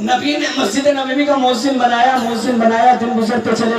نبی نے مسجد نبوی کا مؤذن بنایا، دن گزرتے چلے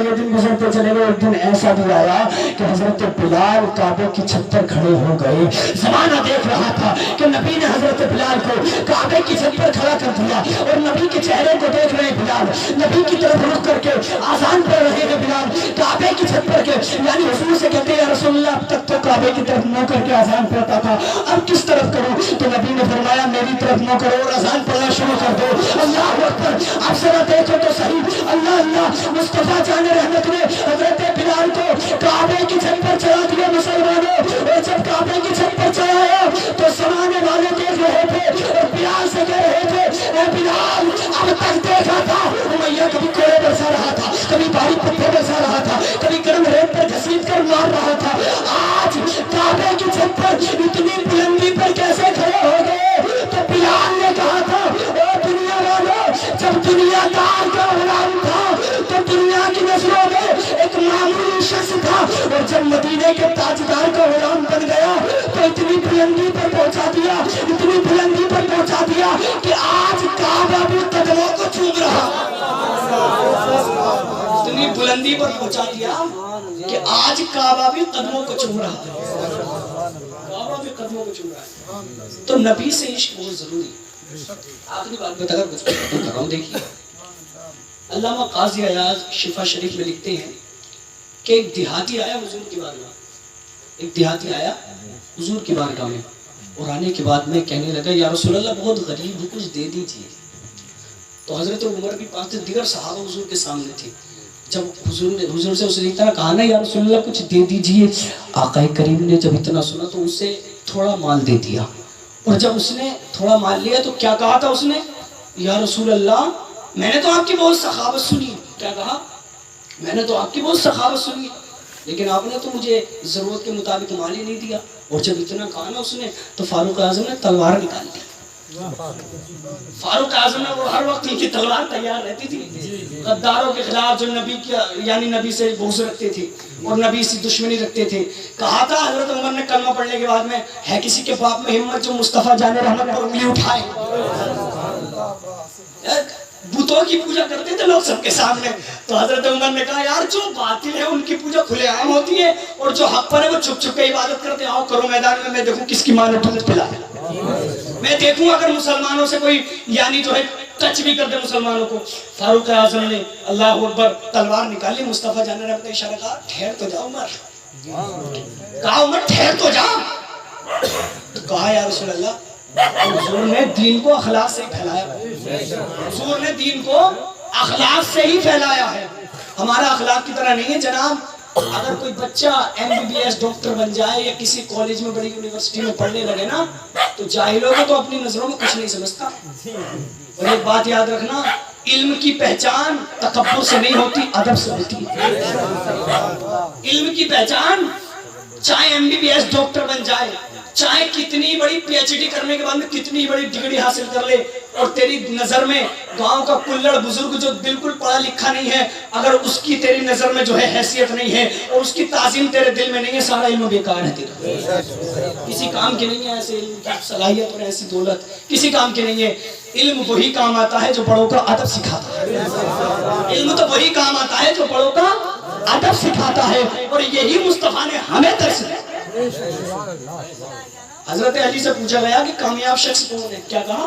گئے، ایک دن ایسا بھی آیا کہ حضرت بلال کعبے کی چھت پر کھڑے ہو گئے۔ زمانہ دیکھ رہا تھا کہ نبی نے حضرت بلال کو کعبے کی چھت پر کھڑا کر دیا، اور نبی کے چہرے کو دیکھ رہے بلال، نبی کی طرف رخ کر کے آذان پڑھ رہے ہیں بلال کعبے کی چھت پر کے، یعنی حضور سے کہتے ہیں یا رسول اللہ اب تک تو کعبے کی طرف منہ کر کے آذان پڑھتا تھا، اب کس طرف کروں؟ تو نبی نے فرمایا میری طرف منہ کرو اور آذان پڑھنا شروع کر دو۔ اللہ اکبر! اب ذرا دیکھو تو صحیح، اللہ اللہ، مصطفیٰ جان رحمت نے حضرت بلال کو کعبے کی چھت پر چڑھا دیا مسلمانوں، اور جب کعبے کی چھت پر چڑھایا تو سمانے والے دیکھ رہے تھے اور بلال سے کہہ رہے تھے اے بلال اب تک دیکھا تھا امیہ کبھی کوڑے برسا رہا تھا، کبھی بھاری پتھر برسا رہا تھا، کبھی گرم ریت پر گھسیٹ کر مار رہا تھا، آج کعبے کی چھت پر اتنی بلندی پر کیسے کھڑے ہو گئے؟ تو بلال نے کہا تھا اے دنیا والوں، جب دنیا دار کا غلام تھا تو دنیا کی نظروں میں ایک معمولی شخص تھا، اور جب مدینے کے تاجدار کا غلام بن گیا تو اتنی بلندی پر پہنچا دیا کہ آج کعبہ بھی قدموں کو چوم رہا، اتنی بلندی پر پہنچا دیا کہ آج کعبہ بھی قدموں کو چوم رہا ہے، تو نبی سے عشق بہت ضروری ہے۔ آخری بات بتا کر کچھ کر رہا ہوں، دیکھیے علامہ قاضی عیاض شفا شریف میں لکھتے ہیں کہ ایک دیہاتی آیا حضور کی بارگاہ میں، اور آنے کے بعد میں کہنے لگا یا رسول اللہ بہت غریب ہوں، کچھ دے دیجیے۔ تو حضرت عمر بھی پاس تھے، دیگر صحابہ حضور کے سامنے تھے، جب حضور سے اس نے اتنا کہا نا یا رسول اللہ کچھ دے دیجیے، آقا کریم نے جب اتنا سنا تو اسے تھوڑا مال دے دیا، اور جب اس نے تھوڑا مال لیا تو کیا کہا تھا اس نے؟ یا رسول اللہ میں نے تو آپ کی بہت سخاوت سنی، کیا کہا؟ میں نے تو آپ کی بہت سخاوت سنی، لیکن آپ نے تو مجھے ضرورت کے مطابق مال ہی نہیں دیا۔ اور جب اتنا کہا نا اس نے تو فاروق اعظم نے تلوار نکال دی۔ فاروق اعظم نے وہ ہر وقت ان کی تلوار تیار رہتی تھی غداروں کے خلاف، جو نبی کی یعنی نبی سے بغض رکھتے تھے اور نبی سے دشمنی رکھتے تھے۔ کہا تھا حضرت عمر نے کلمہ پڑھنے کے بعد میں ہے کسی کے باپ میں ہمت جو مصطفیٰ جان رحمت پر انگلی اٹھائے؟ بتوں کی پوجا کرتے تھے لوگ سب کے سامنے، تو حضرت عمر نے کہا یار جو باطل ہے ان کی پوجا کھلے عام ہوتی ہے، اور جو حق پر ہے وہ چھپ چھپ کے عبادت کرتے ہیں، آؤ کرو میدان میں دیکھوں کس کی ماں نے دودھ پلا ہے، میں دیکھوں اگر مسلمانوں سے کوئی یعنی جو ہے ٹچ بھی کر دے مسلمانوں کو۔ فاروق اعظم نے اللہ اکبر تلوار نکالی، مصطفیٰ جان نے اپنا اشارہ کہا ٹھہر تو جاؤ عمر، کہا عمر ٹھہر تو جا، تو کہا یا رسول اللہ حضور نے دین کو اخلاق سے ہی پھیلایا، حضور نے دین کو اخلاق سے ہی پھیلایا ہے، ہمارا اخلاق کی طرح نہیں ہے جناب۔ اگر کوئی بچہ MBBS ڈاکٹر بن جائے یا کسی کالج میں بڑی یونیورسٹی میں پڑھنے لگے نا تو جاہلوں کو تو اپنی نظروں میں کچھ نہیں سمجھتا، اور ایک بات یاد رکھنا علم کی پہچان تکبر سے نہیں ہوتی، ادب سے ہوتی ہے۔ علم کی پہچان چاہے MBBS ڈاکٹر بن جائے، چاہے کتنی بڑی PhD کرنے کے بعد میں کتنی بڑی ڈگری حاصل کر لے، اور تیری نظر میں گاؤں کا کلڑ بزرگ جو بالکل پڑھا لکھا نہیں ہے، اگر اس کی تیری نظر میں جو ہے حیثیت نہیں ہے اور اس کی تعظیم تیرے دل میں نہیں ہے، سارا علم بیکار ہے تیرا، کسی کام کے نہیں ہے۔ ایسے علم کی صلاحیت اور ایسی دولت کسی کام کے نہیں ہے۔ علم وہی کام آتا ہے جو بڑوں کا ادب سکھاتا ہے، علم تو وہی کام آتا ہے جو بڑوں کا ادب سکھاتا ہے، اور یہی مصطفیٰ نے ہمیں درس دیا۔ حضرت علی سے پوچھا گیا کہ کامیاب شخص کون ہے، کیا کہا؟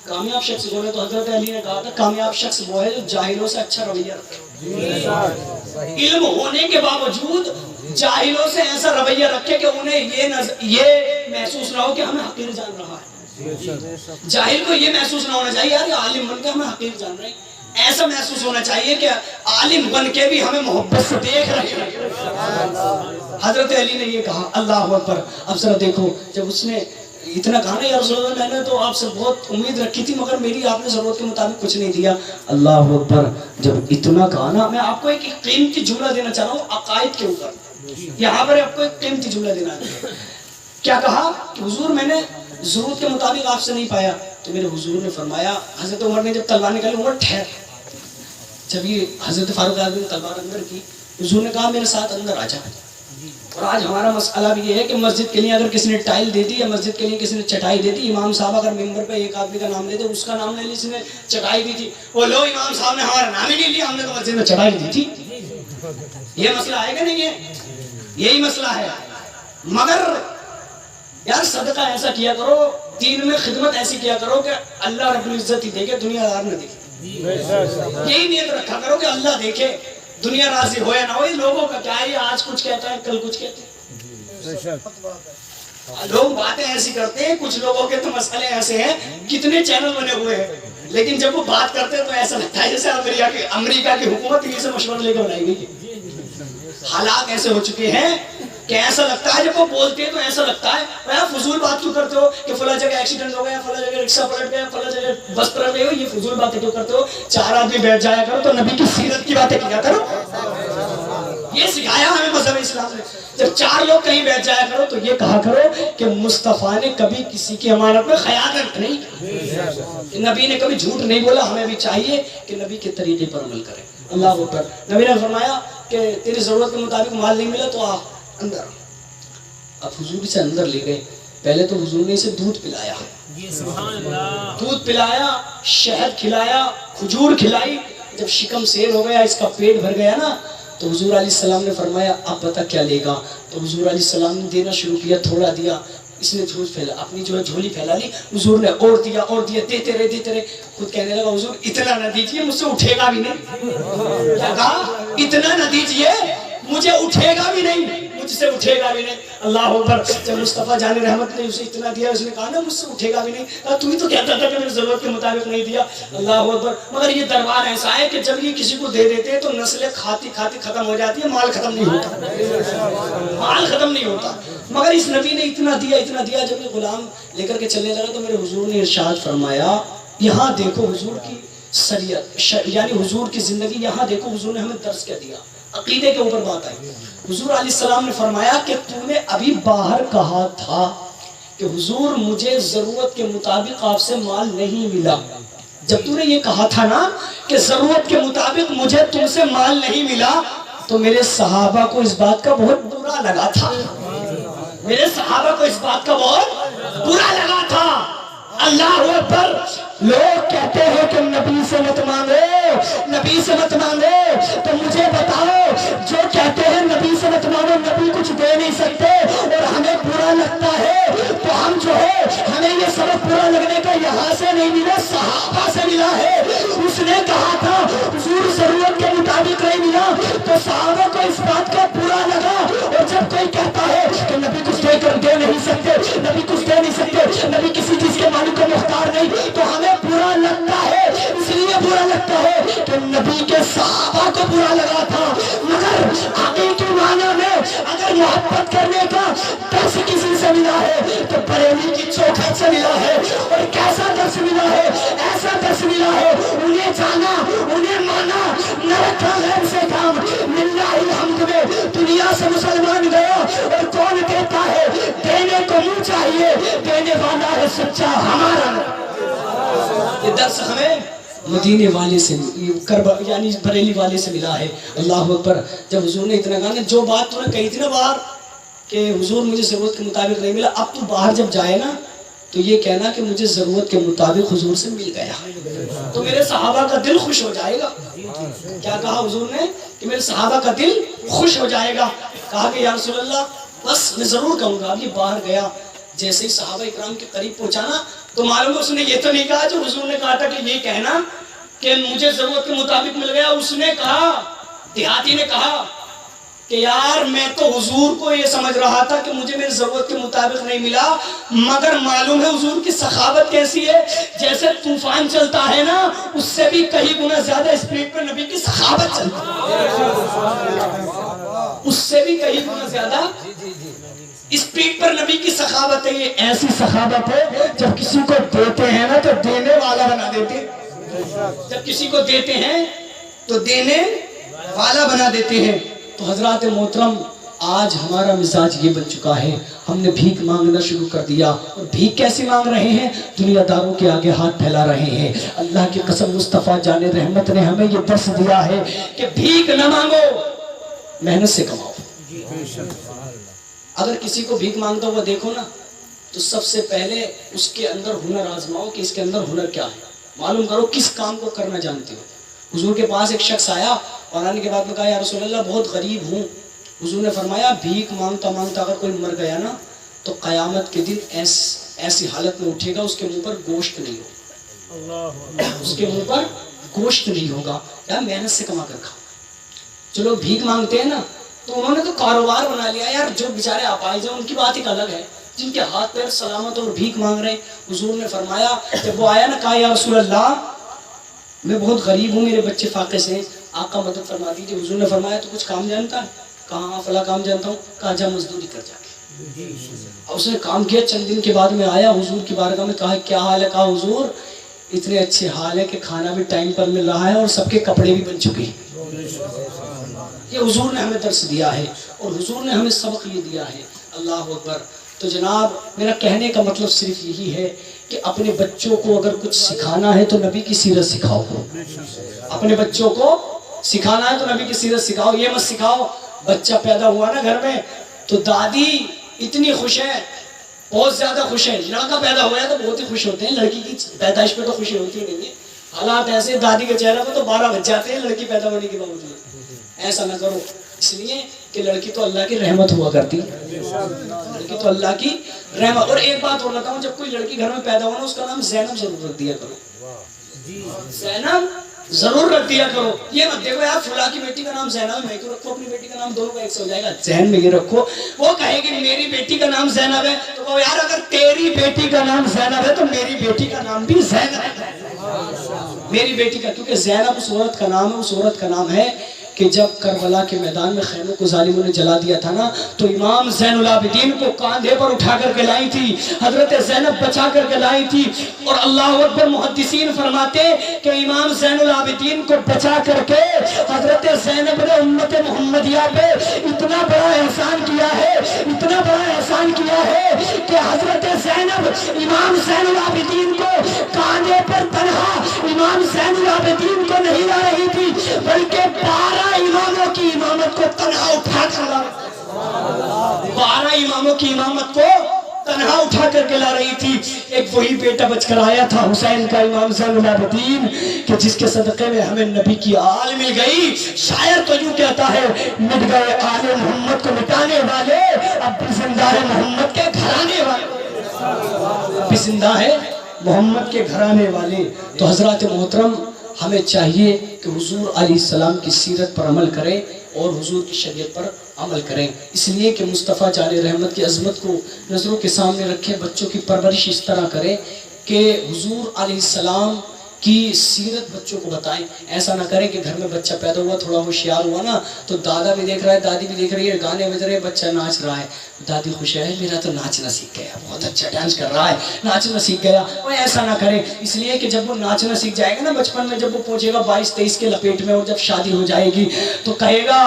کامیاب شخص کون ہے؟ تو حضرت علی نے کہا تھا کامیاب شخص وہ ہے جو جاہلوں سے اچھا رویہ رکھے، علم ہونے کے باوجود جاہلوں سے ایسا رویہ رکھے کہ انہیں یہ محسوس نہ ہو کہ ہمیں حقیر جان رہا ہے، جاہل کو یہ محسوس نہ ہونا چاہیے یار یہ عالم بن کے ہمیں حقیر جان رہے ہیں، ایسا محسوس ہونا چاہیے کہ عالم بن کے بھی ہمیں محبت سے دیکھ رہے ہیں۔ حضرت علی نے یہ کہا اللہ اکبر۔ اب ذرا دیکھو جب اس نے اتنا کہا نا یا رسول اللہ میں نے تو آپ سے بہت امید رکھی تھی مگر میری آپ نے ضرورت کے مطابق کچھ نہیں دیا، اللہ اکبر۔ جب اتنا کہا نا میں آپ کو ایک قیمتی جملہ دینا چاہ رہا ہوں عقائد کے اوپر، یہاں پر آپ کو ایک قیمتی جملہ دینا ہے۔ کیا کہا کہ حضور میں نے ضرورت کے مطابق آپ سے نہیں پایا، تو میرے حضور نے فرمایا، حضرت عمر نے جب تلوار نکالی عمر ٹھہر، جب یہ حضرت فاروق اعظم نے تلوار اندر کی حضور نے کہا میرے ساتھ اندر آ جا، اور آج ہمارا مسئلہ بھی یہ ہے کہ مسجد کے لیے اگر کسی نے ٹائل دے دی یا مسجد کے لیے کسی نے چٹائی دے دی، امام صاحب اگر ممبر پہ ایک آدمی کا نام لے دے، اس کا نام لے لی، جس نے چٹائی دی تھی، وہ لو امام صاحب نے ہمارا نام ہی نہیں لیا، ہم نے تو مسجد میں چٹائی دی تھی. یہ مسئلہ ہے کہ نہیں ہے؟ یہی مسئلہ ہے. مگر یار صدقہ ایسا کیا کرو، دین میں خدمت ایسی کیا کرو کہ اللہ رب العزت ہی دیکھے، دنیا دار نہ دیکھے. یہی نیت رکھا کرو کہ اللہ دیکھے، دنیا راضی ہو یا نہ ہو. لوگوں کا کیا ہے، آج کچھ کہتا ہے کل کچھ کہتے ہیں. لوگ باتیں ایسی کرتے ہیں، کچھ لوگوں کے تو مسئلے ایسے ہیں، کتنے چینل بنے ہوئے ہیں، لیکن جب وہ بات کرتے ہیں تو ایسا لگتا ہے جیسے امریکہ کی حکومت انہیں سے مشورہ لے کے بنائی گئی. حالات ایسے ہو چکے ہیں کہ ایسا لگتا ہے جب وہ بولتے ہیں تو ایسا لگتا ہے بھائی فضول بات کیوں کرتے ہو کہ فلاں جگہ ایکسیڈنٹ ہو گیا، فلاں جگہ رکشہ پلٹ گیا، فلاں جگہ بس پلٹ گئی ہو، یہ فضول باتیں کیوں کرتے ہو؟ 4 آدمی بیٹھ جایا کرو تو نبی کی سیرت کی باتیں کیا کرو. یہ سکھایا ہمیں مذہب اسلام نے. جب 4 لوگ کہیں بیٹھ جایا کرو تو یہ کہا کرو کہ مصطفیٰ نے کبھی کسی کی امانت میں خیانت نہیں کی، نبی نے کبھی جھوٹ نہیں بولا. ہمیں بھی چاہیے کہ نبی کے طریقے پر عمل کریں. اللہ اکبر. نبی نے فرمایا کہ تیری ضرورت کے مطابق مال نہیں ملا تو آ اندر. اب حضور سے اندر لے گئے. پہلے تو حضور نے اسے دودھ پلایا، دودھ پلایا، شہد کھلایا، کھجور کھلائی. جب شکم سیر ہو گیا، اس کا پیٹ بھر گیا نا، تو حضور علیہ السلام نے فرمایا اب بتا کیا لے گا. تو حضور علیہ السلام نے دینا شروع کیا. تھوڑا دیا، اس نے جھوٹ پھیلا، اپنی جو ہے جھولی پھیلا لی. حضور نے اور دیا، دیتے رہے. خود کہنے لگا حضور اتنا نہ دیجیے، مجھ سے اٹھے گا بھی نہیں. کیا کہا؟ اتنا نہ دیجیے، مجھے اٹھے گا بھی نہیں، مجھ سے اٹھے گا بھی نہیں. اللہ اکبر. جب مصطفیٰ جان رحمت نے اسے اتنا دیا، اس نے کہا نا مجھ سے اٹھے گا بھی نہیں. تو ہی تو کہتا تھا کہ میری ضرورت کے مطابق نہیں دیا. اللہ اکبر. مگر یہ دربار ایسا ہے کہ جب یہ کسی کو دے دیتے ہیں تو نسلیں کھاتی کھاتی ختم ہو جاتی ہے، مال ختم نہیں ہوتا، مال ختم نہیں ہوتا. مگر اس نبی نے اتنا دیا. جب یہ غلام لے کر کے چلنے لگا تو میرے حضور نے ارشاد فرمایا یہاں دیکھو حضور کی شریعت، یعنی حضور کی زندگی. یہاں دیکھو حضور نے ہمیں درس کیا دیا. عقیدے کے اوپر بات آئی. حضور علیہ السلام نے فرمایا کہ تو نے ابھی باہر کہا تھا کہ حضور مجھے ضرورت کے مطابق آپ سے مال نہیں ملا. جب تو نے یہ کہا تھا نا کہ ضرورت کے مطابق مجھے تم سے مال نہیں ملا، تو میرے صحابہ کو اس بات کا بہت برا لگا تھا. میرے صحابہ کو اس بات کا بہت برا لگا تھا. اللہ اکبر. لوگ کہتے ہیں کہ نبی سے مت مانگو، نبی سے مت مانگو. تو مجھے بتاؤ، جو کہتے ہیں نبی سے مت مانگو، نبی کچھ دے نہیں سکتے اور ہمیں برا لگتا ہے، تو ہم جو ہے ہمیں یہ سبق برا لگنے کا یہاں سے نہیں ملا، صحابہ سے ملا ہے. اس نے کہا تھا حضور ضرورت کے مطابق نہیں ملا، تو صحابہ کو اس بات کا برا لگا. اور جب کوئی کہتا ہے کہ نبی کچھ دے نہیں سکتے، نبی کچھ دے نہیں سکتے، نبی کسی چیز کے مالک کو مختار نہیں، تو ہمیں برا لگتا ہے. اس لیے برا لگتا ہے کہ نبی کے صحابہ کو برا لگا تھا. مگر حقیقی معنی میں اگر محبت کرنے کا درس کسی سے ملا ہے تو بریلی کی چوکھٹ سے ملا ہے. اور کیسا درس ملا ہے؟ ایسا درس ملا ہے انہیں جانا، انہیں مانا، نہ رکھا غیر سے کام. للہ الحمد میں دنیا سے مسلمان گیا. اور کون کہتا ہے دینے کو منہ چاہیے؟ دینے والا ہے سچا ہمارا. یہ درس ہمیں مدینے والے سے، یعنی بریلی والے سے ملا ہے. اللہ اکبر. جب حضور نے اتنا کہا، جو بات تو نے کہی تھی نا باہر کہ حضور مجھے ضرورت کے مطابق نہیں ملا، اب تو باہر جب جائے نا تو یہ کہنا کہ مجھے ضرورت کے مطابق حضور سے مل گیا، تو میرے صحابہ کا دل خوش ہو جائے گا. کیا کہا حضور نے؟ کہ میرے صحابہ کا دل خوش ہو جائے گا. کہا کہ یا رسول اللہ بس میں ضرور کہوں گا. اب یہ باہر گیا، جیسے ہی صحابہ اکرام کے قریب پہنچانا تو معلوم اس نے یہ تو نہیں کہا جو حضور نے کہا تھا کہ یہ کہنا کہ مجھے ضرورت کے مطابق مل گیا. اس نے کہا، دیہاتی نے کہا کہ یار میں تو حضور کو یہ سمجھ رہا تھا کہ مجھے میری ضرورت کے مطابق نہیں ملا، مگر معلوم ہے حضور کی سخاوت کیسی ہے. جیسے طوفان چلتا ہے نا، اس سے بھی کئی گنا زیادہ اسپیڈ پر نبی کی سخاوت چلتی ہے. اس سے بھی کئی گنا زیادہ اسپیڈ پر نبی کی سخاوت ہے. یہ ایسی سخاوت ہے جب کسی کو دیتے ہیں نا تو دینے والا بنا دیتے ہیں. جب کسی کو دیتے ہیں تو دینے والا بنا دیتے ہیں. تو حضرات محترم، آج ہمارا مزاج یہ بن چکا ہے، ہم نے بھیک مانگنا شروع کر دیا. اور بھیک کیسی مانگ رہے ہیں؟ دنیا داروں کے آگے ہاتھ پھیلا رہے ہیں. اللہ کی قسم مصطفیٰ جان رحمت نے ہمیں یہ درس دیا ہے کہ بھیک نہ مانگو، محنت سے کماؤ. اگر کسی کو بھیک مانگتا ہوا دیکھو نا تو سب سے پہلے اس کے اندر ہنر آزماؤ کہ اس کے اندر ہنر کیا ہے، معلوم کرو کس کام کو کرنا جانتے ہو۔ حضور کے پاس ایک شخص آیا اور آنے کے بعد میں کہا یا رسول اللہ بہت غریب ہوں۔ حضور نے فرمایا بھیک مانگتا مانگتا اگر کوئی مر گیا نا تو قیامت کے دن ایسی حالت میں اٹھے گا اس کے منہ پر گوشت نہیں ہوگا، اس کے منہ پر گوشت نہیں ہوگا، یا محنت سے کما کر کھاؤ۔ جو لوگ بھیک مانگتے ہیں نا تو انہوں نے تو کاروبار بنا لیا یار، جو بیچارے اپاہج ہیں ان کی بات ایک الگ ہے، جن کے ہاتھ پیر سلامت اور بھیک مانگ رہے ہیں۔ حضور نے فرمایا جب وہ آیا نا کہا یا رسول اللہ میں بہت غریب ہوں، میرے بچے فاقے سے ہیں، آقا مدد فرما دیجیے۔ حضور نے فرمایا تو کچھ کام جانتا ہے؟ کہا ہاں فلاں کام جانتا ہوں۔ کہا جا مزدوری کر جا کے۔ اور اس نے کام کیا، چند دن کے بعد میں آیا حضور کی بارگاہ میں، کہا کیا حال ہے؟ کہا حضور اتنے اچھے حال ہے کہ کھانا بھی ٹائم پر مل رہا ہے اور سب کے کپڑے بھی بن چکے ہیں۔ یہ حضور نے ہمیں درس دیا ہے اور حضور نے ہمیں سبق یہ دیا ہے۔ اللہ اکبر۔ تو جناب میرا کہنے کا مطلب صرف یہی ہے کہ اپنے بچوں کو اگر کچھ سکھانا ہے تو نبی کی سیرت سکھاؤ۔ اپنے بچوں کو سکھانا ہے تو نبی کی سیرت سکھاؤ۔ یہ مت سکھاؤ بچہ پیدا ہوا نا گھر میں تو دادی اتنی خوش ہے، بہت زیادہ خوش ہے، لڑکا پیدا ہوا ہے تو بہت ہی خوش ہوتے ہیں، لڑکی کی پیدائش پہ تو خوشی ہوتی نہیں ہے۔ حالات ایسے دادی کے چہرے پہ تو 12 بج جاتے ہیں لڑکی پیدا ہونے کے باوجود۔ ایسا نہ کرو، اس لیے کہ لڑکی تو اللہ کی رحمت ہوا کرتی ہے، لڑکی تو اللہ کی رحمت۔ اور ایک بات اور بتاؤں، جب کوئی لڑکی گھر میں پیدا ہو نا اس کا نام زینب ضرور رکھ دیا کرو، زینب ضرور رکھ دیا کرو۔ یہ مت دیکھو یار فلاں کی بیٹی کا نام زینب ہے میں کیوں رکھو، اپنی بیٹی کا نام دونوں کا ایک سے ہو جائے گا، ذہن میں یہ رکھو۔ وہ کہے گی میری بیٹی کا نام زینب ہے تو کہو یار اگر تیری بیٹی کا نام زینب ہے تو میری بیٹی کا نام بھی زینب ہے، میری بیٹی کا، کیونکہ زینب اس عورت کا نام ہے، اس عورت کا نام ہے کہ جب کربلا کے میدان میں خیموں کو ظالموں نے جلا دیا تھا نا تو امام زین العابدین کو کاندھے پر اٹھا کر کے لائی تھی، حضرت زینب بچا کر کے لائی تھی۔ اور اللہ اکبر، محدثین فرماتے کہ امام زین العابدین کو بچا کر کے حضرت زینب نے امت محمدیہ پہ اتنا بڑا احسان کیا ہے، اتنا بڑا احسان کیا ہے کہ حضرت زینب امام زین العابدین کو کاندھے پر تنہا امام زین العابدین کو نہیں لا رہی تھی بلکہ 12 اماموں کی امامت کو تنہا اٹھا کر لا، 12 اماموں کی امامت کو تنہا اٹھا کر کے لا رہی تھی۔ ایک وہی بیٹا بچ کر آیا تھا حسین کا، امام زین العابدین، کہ جس کے صدقے میں ہمیں نبی کی آل مل گئی۔ شاعر تو یوں کہتا ہے مٹ گئے آل محمد کو مٹانے والے، اب بھی زندہ ہے محمد کے گھرانے والے، اب بھی زندہ ہے محمد کے گھرانے والے۔ تو حضرات محترم ہمیں چاہیے کہ حضور علیہ السلام کی سیرت پر عمل کریں اور حضور کی شریعت پر عمل کریں، اس لیے کہ مصطفیٰ جان رحمت کی عظمت کو نظروں کے سامنے رکھیں، بچوں کی پرورش اس طرح کریں کہ حضور علیہ السلام کی سیرت بچوں کو بتائیں۔ ایسا نہ کریں کہ گھر میں بچہ پیدا ہوا، تھوڑا ہوشیار ہوا نا تو دادا بھی دیکھ رہا ہے، دادی بھی دیکھ رہی ہے، گانے بج رہے ہیں، بچہ ناچ رہا ہے، دادی خوش ہے میرا تو ناچنا سیکھ گیا، بہت اچھا ڈانس کر رہا ہے، ناچنا سیکھ گیا۔ وہ ایسا نہ کریں، اس لیے کہ جب وہ ناچنا سیکھ جائے گا نا بچپن میں، جب وہ پہنچے گا 22-23 کے لپیٹ میں اور جب شادی ہو جائے گی تو کہے گا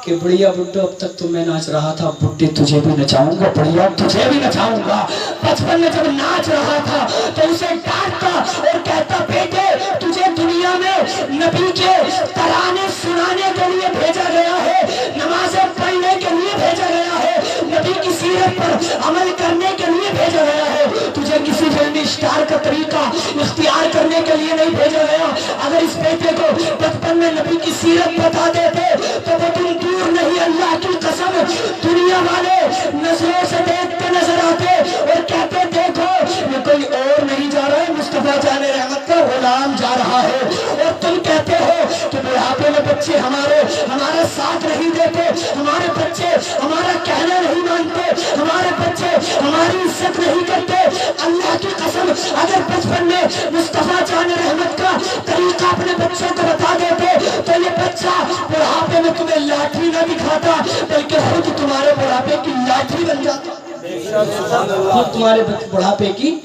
کہ بڑھیا بڈھو اب تک تو میں ناچ رہا تھا، بڈھے تجھے بھی نچاؤں گا، بڑھیا تجھے بھی نچاؤں گا۔ بچپن میں جب ناچ رہا تھا تو اسے ڈانٹتا اور کہتا بیٹے تجھے دنیا میں نبی کے ترانے سنانے کے لیے بھیجا گیا ہے، نمازیں پڑھنے کے لیے بھیجا گیا ہے، نبی کی سیرت پر عمل کرنے کے لیے بھیجا گیا ہے، تجھے کسی فلمی اسٹار کا طریقہ اختیار کرنے کے لیے نہیں بھیجا گیا۔ اگر اس بیٹے کو بچپن میں نبی کی سیرت بتا دیتے تو وہ تم دور نہیں، اللہ کی قسم دنیا والے نظروں سے دیکھتے نظر آتے اور کہتے دیکھو یہ کوئی اور نہیں جا رہا ہے، مصطفیٰ جان رحمت کا غلام جا رہا ہے۔ اور تم کہتے ہو کہ بڑھاپے میں بچے ہمارا ساتھ نہیں دیتے، ہمارے بچے ہمارا کہنا نہیں مانتے، ہمارے بچے ہماری عزت نہیں کرتے۔ اللہ کی قسم اگر بچپن میں مصطفیٰ جان رحمت کا طریقہ اپنے بچوں کو بتا دیتے تو یہ بچہ بڑھاپے میں تمہیں لاٹھی نہ دکھاتا بلکہ خود تمہارے بڑھاپے کی لاٹھی بن جاتا، خود تمہارے بڑھاپے کی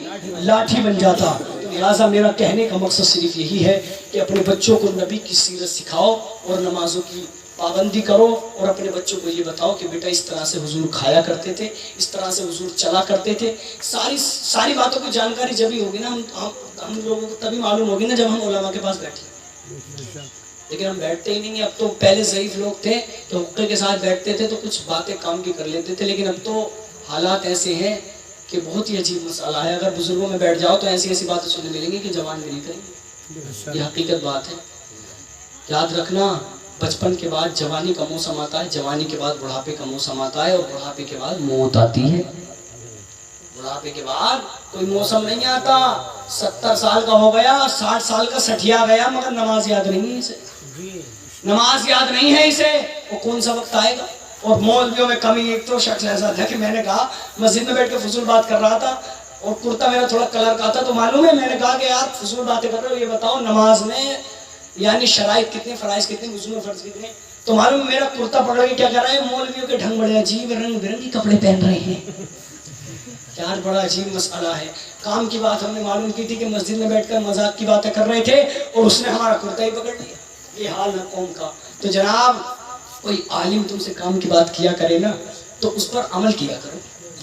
لاٹھی بن جاتا۔ لہٰذا میرا کہنے کا مقصد صرف یہی ہے کہ اپنے بچوں کو نبی کی سیرت سکھاؤ اور نمازوں کی پابندی کرو اور اپنے بچوں کو یہ بتاؤ کہ بیٹا اس طرح سے حضور کھایا کرتے تھے، اس طرح سے حضور چلا کرتے تھے۔ ساری باتوں کی جانکاری جب ہی ہوگی نا، ہم لوگوں کو تبھی معلوم ہوگی نا جب ہم علماء کے پاس بیٹھیں، لیکن ہم بیٹھتے ہی نہیں ہیں. اب تو پہلے ضعیف لوگ تھے تو حقے کے ساتھ بیٹھتے تھے تو کچھ باتیں کام کی کر لیتے تھے, لیکن اب تو حالات ایسے ہیں کہ بہت ہی عجیب مسئلہ ہے. اگر بزرگوں میں بیٹھ جاؤ تو ایسی ایسی باتیں سننے ملیں گی کہ جوان بھی نہیں کریں گے. یہ حقیقت بات ہے. یاد رکھنا, بچپن کے بعد جوانی کا موسم آتا ہے, جوانی کے بعد بڑھاپے کا موسم آتا ہے, اور بڑھاپے کے بعد موت آتی ہے. بڑھاپے کے بعد کوئی موسم نہیں آتا. 70 سال کا ہو گیا, 60 سال کا سٹھیا گیا, مگر نماز یاد نہیں ہے اسے, نماز یاد نہیں ہے اسے. وہ کون سا وقت آئے گا؟ اور مولویوں میں کمی. ایک تو شخص ایسا تھا کہ میں نے کہا, مسجد میں بیٹھ کے فضول بات کر رہا تھا اور کرتا میرا تھوڑا کلر کا تھا, تو معلوم ہے میں نے کہا کہ یار فضول باتیں کر رہے ہو, یہ بتاؤ نماز میں یعنی شرائط کتنے, فرائض کتنے, وضو میں فرض کتنے؟ تو معلوم ہے میرا کرتا پکڑ کے کیا کر رہا ہے, مولویوں کے ڈھنگ بڑے عجیب رنگ برنگی کپڑے پہن رہے ہیں. یار بڑا عجیب مسئلہ ہے. کام کی بات ہم نے معلوم کی تھی کہ مسجد میں بیٹھ کر مذاق کی باتیں کر رہے تھے اور اس نے ہمارا کرتا ہی پکڑ لیا. یہ حال ہے قوم کا. تو جناب کوئی عالم تم سے کام کی بات کیا کرے نا تو اس پر عمل کیا کرو,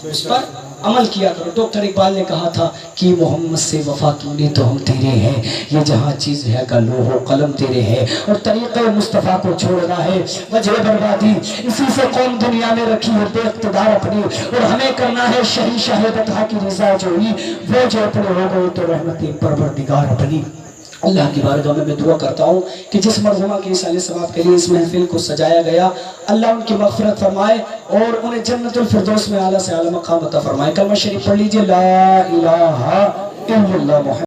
اس پر عمل کیا کرو. ڈاکٹر اقبال نے کہا تھا کہ محمد سے وفا تو نے تو ہم تیرے ہیں, یہ جہاں چیز ہے کا لوح و قلم تیرے ہے, اور طریقہ مصطفیٰ کو چھوڑنا ہے وجہ بربادی, اسی سے قوم دنیا میں رکھی ہے بے اقتدار اپنی, اور ہمیں کرنا ہے شہی شاہ بطحہ کی رضا جوئی, وہ جو اپنے ہو گئے تو رحمت پروردگار اپنی. اللہ کی بارگاہ میں دعا کرتا ہوں کہ جس مرحومہ کے اس علیہ ثواب کے لیے اس محفل کو سجایا گیا, اللہ ان کی مغفرت فرمائے اور انہیں جنت الفردوس میں اعلیٰ سے اعلیٰ مقام عطا فرمائے. کلمہ شریف پڑھ لیجئے, لا الہ الا اللہ محمد